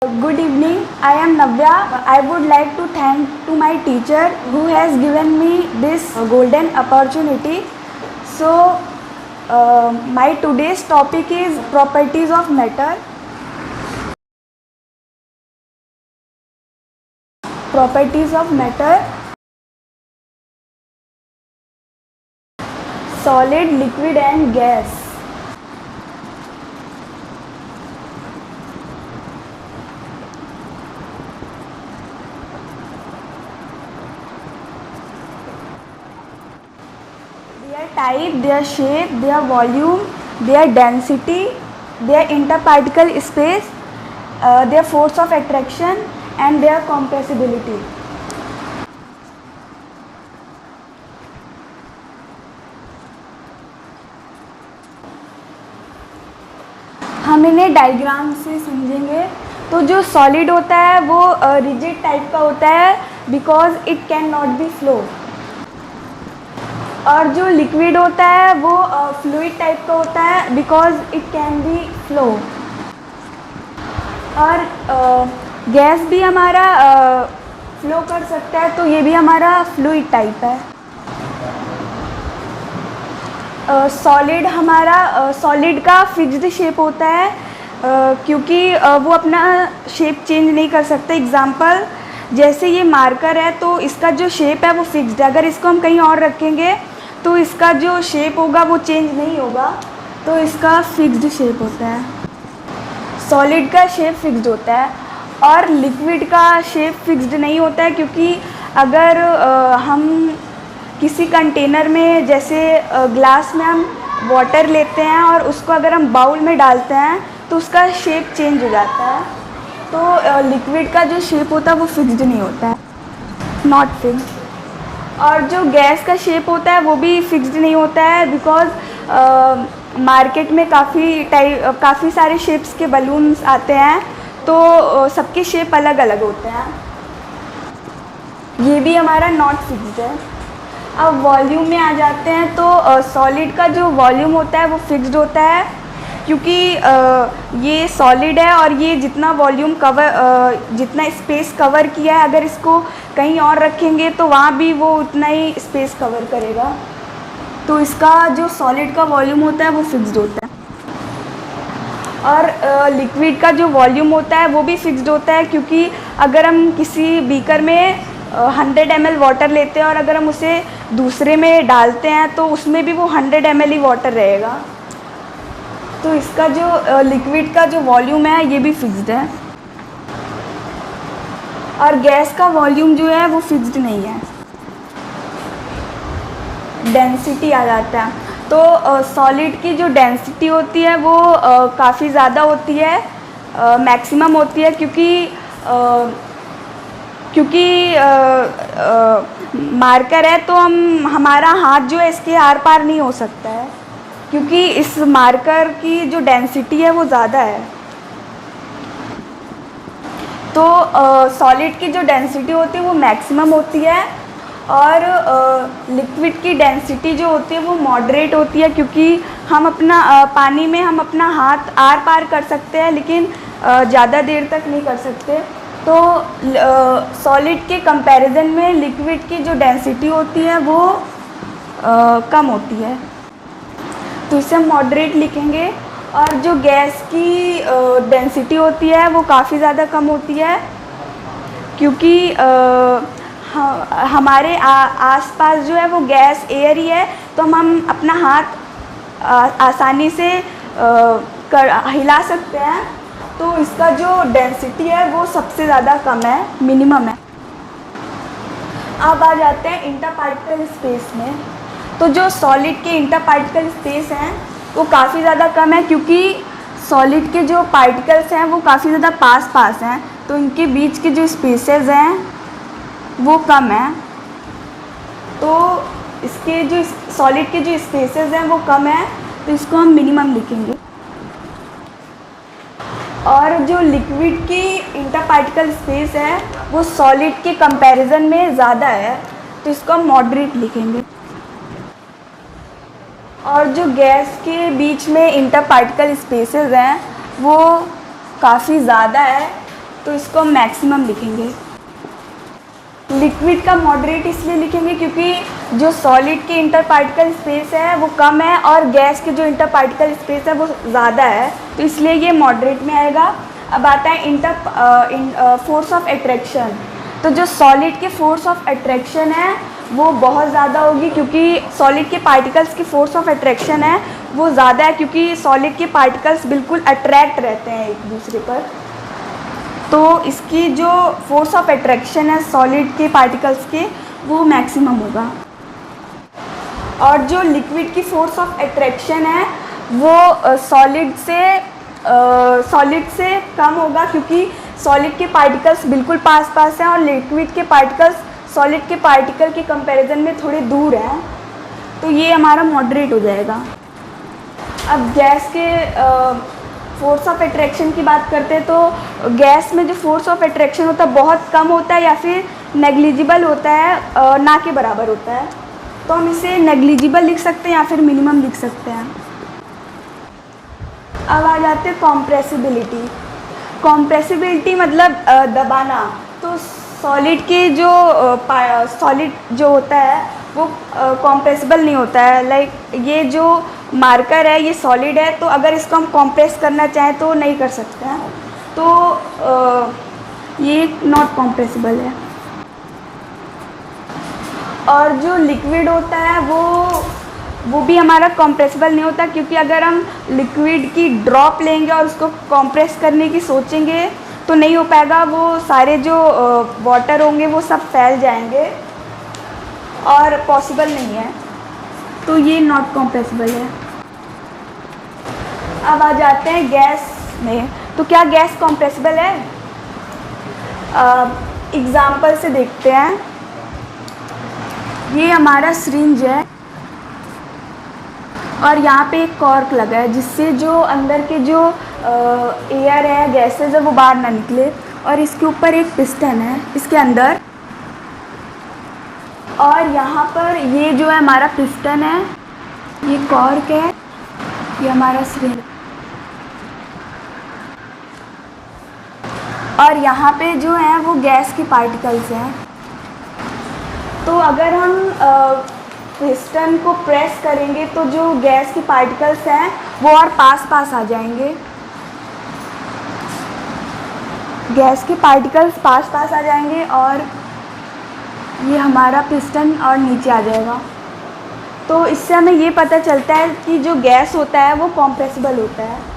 Good evening. I am Navya. I would like to thank to my teacher who has given me this golden opportunity. So, my today's topic is properties of matter. Properties of matter: solid, liquid, and gas. Their type, their shape, their volume, their density, their interparticle space, their force of attraction, and their compressibility. हम इन्हें diagram से समझेंगे। तो जो solid होता है वो rigid type का होता है because it can not be flow, और जो लिक्विड होता है वो फ्लूइड टाइप का होता है because it can be flow. और गैस भी हमारा फ्लो कर सकता है, तो ये भी हमारा फ्लूइड टाइप है। सॉलिड हमारा सॉलिड का फिक्स्ड शेप होता है क्योंकि वो अपना शेप चेंज नहीं कर सकते। एग्जांपल, जैसे ये मार्कर है तो इसका जो शेप है वो फिक्स्ड है। अगर इसको हम कहीं और रखेंगे तो इसका जो शेप होगा वो चेंज नहीं होगा, तो इसका फिक्स्ड शेप होता है। सॉलिड का शेप फिक्स्ड होता है और लिक्विड का शेप फिक्स्ड नहीं होता है, क्योंकि अगर हम किसी कंटेनर में, जैसे ग्लास में हम वाटर लेते हैं और उसको अगर हम बाउल में डालते हैं तो उसका शेप चेंज हो जाता है। तो लिक्विड का जो शेप होता है वो फिक्स्ड नहीं होता है, नॉट फिक्स्ड। और जो गैस का शेप होता है वो भी फिक्स्ड नहीं होता है बिकॉज मार्केट में काफ़ी सारे शेप्स के बलून्स आते हैं, तो सबके शेप अलग अलग होते हैं। ये भी हमारा नॉट फिक्स्ड है। अब वॉल्यूम में आ जाते हैं। तो सॉलिड का जो वॉल्यूम होता है वो फिक्स्ड होता है, क्योंकि ये सॉलिड है और ये जितना वॉल्यूम जितना स्पेस कवर किया है, अगर इसको कहीं और रखेंगे तो वहाँ भी वो उतना ही स्पेस कवर करेगा। तो इसका जो सॉलिड का वॉल्यूम होता है वो फिक्स्ड होता है। और लिक्विड का जो वॉल्यूम होता है वो भी फिक्स्ड होता है, क्योंकि अगर हम किसी बीकर में 100 ml वाटर लेते हैं और अगर हम उसे दूसरे में डालते हैं तो उसमें भी वो 100 ml ही वाटर रहेगा। तो इसका जो लिक्विड का जो वॉल्यूम है ये भी फिक्स्ड है। और गैस का वॉल्यूम जो है वो फिक्स्ड नहीं है। डेंसिटी आ जाता है। तो सॉलिड की जो डेंसिटी होती है वो काफ़ी ज़्यादा होती है, मैक्सिमम होती है, क्योंकि मार्कर है तो हमारा हाथ जो है इसके आर पार नहीं हो सकता है, क्योंकि इस मार्कर की जो डेंसिटी है वो ज़्यादा है। तो सॉलिड की जो डेंसिटी होती है वो मैक्सिमम होती है, और लिक्विड की डेंसिटी जो होती है वो मॉडरेट होती है, क्योंकि हम अपना पानी में हम अपना हाथ आर पार कर सकते हैं, लेकिन ज़्यादा देर तक नहीं कर सकते। तो सॉलिड के कंपैरिजन में लिक्विड की जो डेंसिटी होती है वो कम होती है, तो इसे हम मॉडरेट लिखेंगे। और जो गैस की डेंसिटी होती है वो काफ़ी ज़्यादा कम होती है, क्योंकि हमारे आसपास जो है वो गैस एयर ही है, तो हम अपना हाथ आसानी से हिला सकते हैं। तो इसका जो डेंसिटी है वो सबसे ज़्यादा कम है, मिनिमम है। अब आ जाते हैं इंटरपार्टिकल स्पेस में। तो जो सॉलिड के इंटरपार्टिकल स्पेस हैं वो काफ़ी ज़्यादा कम है, क्योंकि सॉलिड के जो पार्टिकल्स हैं वो काफ़ी ज़्यादा पास हैं, तो इनके बीच के जो स्पेसेस हैं वो कम हैं। तो इसके जो सॉलिड के जो स्पेसेस हैं वो कम है, तो इसको हम मिनिमम लिखेंगे। और जो लिक्विड की इंटरपार्टिकल स्पेस है वो सॉलिड के कंपैरिजन में ज़्यादा है, तो इसको हम मॉडरेट लिखेंगे। और जो गैस के बीच में इंटरपार्टिकल स्पेसेस हैं वो काफ़ी ज़्यादा है, तो इसको हम मैक्सिमम लिखेंगे। लिक्विड का मॉडरेट इसलिए लिखेंगे क्योंकि जो सॉलिड के इंटर पार्टिकल स्पेस है वो कम है और गैस के जो इंटर पार्टिकल स्पेस है वो ज़्यादा है, तो इसलिए ये मॉडरेट में आएगा। अब आता है फोर्स ऑफ अट्रैक्शन। तो जो सॉलिड के फोर्स ऑफ अट्रैक्शन है वो बहुत ज़्यादा होगी, क्योंकि सॉलिड के पार्टिकल्स की फोर्स ऑफ अट्रैक्शन है वो ज़्यादा है, क्योंकि सॉलिड के पार्टिकल्स बिल्कुल अट्रैक्ट रहते हैं एक दूसरे पर। तो इसकी जो फोर्स ऑफ अट्रैक्शन है सॉलिड के पार्टिकल्स के वो मैक्सिमम होगा। और जो लिक्विड की फोर्स ऑफ अट्रैक्शन है वो सॉलिड से कम होगा, क्योंकि सॉलिड के पार्टिकल्स बिल्कुल पास पास हैं और लिक्विड के पार्टिकल्स सॉलिड के पार्टिकल के कंपैरिजन में थोड़े दूर हैं, तो ये हमारा मॉडरेट हो जाएगा। अब गैस के फोर्स ऑफ अट्रैक्शन की बात करते हैं, तो गैस में जो फोर्स ऑफ अट्रैक्शन होता है बहुत कम होता है या फिर नेग्लिजिबल होता है, ना के बराबर होता है। तो हम इसे नेग्लिजिबल लिख सकते हैं या फिर मिनिमम लिख सकते हैं। अब आ जाते हैं कॉम्प्रेसिबिलिटी। कॉम्प्रेसिबिलिटी मतलब दबाना। तो सॉलिड के जो सॉलिड जो होता है वो कॉम्प्रेसिबल नहीं होता है। लाइक ये जो मार्कर है ये सॉलिड है, तो अगर इसको हम कॉम्प्रेस करना चाहें तो नहीं कर सकते हैं, तो ये नॉट कॉम्प्रेसिबल है। और जो लिक्विड होता है वो भी हमारा कॉम्प्रेसिबल नहीं होता, क्योंकि अगर हम लिक्विड की ड्रॉप लेंगे और उसको कॉम्प्रेस करने की सोचेंगे तो नहीं हो पाएगा। वो सारे जो वाटर होंगे वो सब फैल जाएंगे और पॉसिबल नहीं है, तो ये नॉट कॉम्प्रेसिबल है। अब आ जाते हैं गैस में। तो क्या गैस कॉम्प्रेसिबल है? एग्जाम्पल से देखते हैं। ये हमारा सिरिंज है और यहाँ पे एक कॉर्क लगा है जिससे जो अंदर के जो एयर है, गैसेज है, वो बाहर ना निकले। और इसके ऊपर एक पिस्टन है इसके अंदर, और यहाँ पर ये जो है हमारा पिस्टन है, ये कॉर्क है, ये हमारा सिरिंज, और यहाँ पे जो है वो गैस के पार्टिकल्स हैं। तो अगर हम पिस्टन को प्रेस करेंगे तो जो गैस के पार्टिकल्स हैं वो और पास पास आ जाएंगे। गैस के पार्टिकल्स पास पास आ जाएंगे और ये हमारा पिस्टन और नीचे आ जाएगा। तो इससे हमें ये पता चलता है कि जो गैस होता है वो कॉम्प्रेसिबल होता है।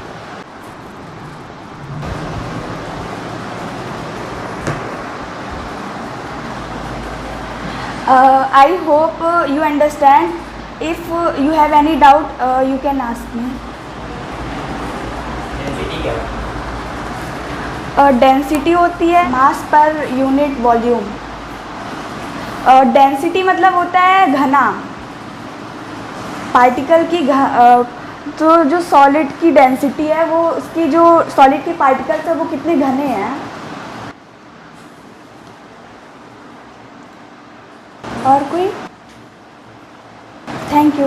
I hope you understand. If you have any doubt, you can ask me. Density क्या है? डेंसिटी होती है मास पर यूनिट वॉल्यूम। डेंसिटी मतलब होता है घना, पार्टिकल की तो जो सॉलिड की डेंसिटी है वो उसकी जो सॉलिड के पार्टिकल्स है वो कितने घने हैं। और कोई? Thank you.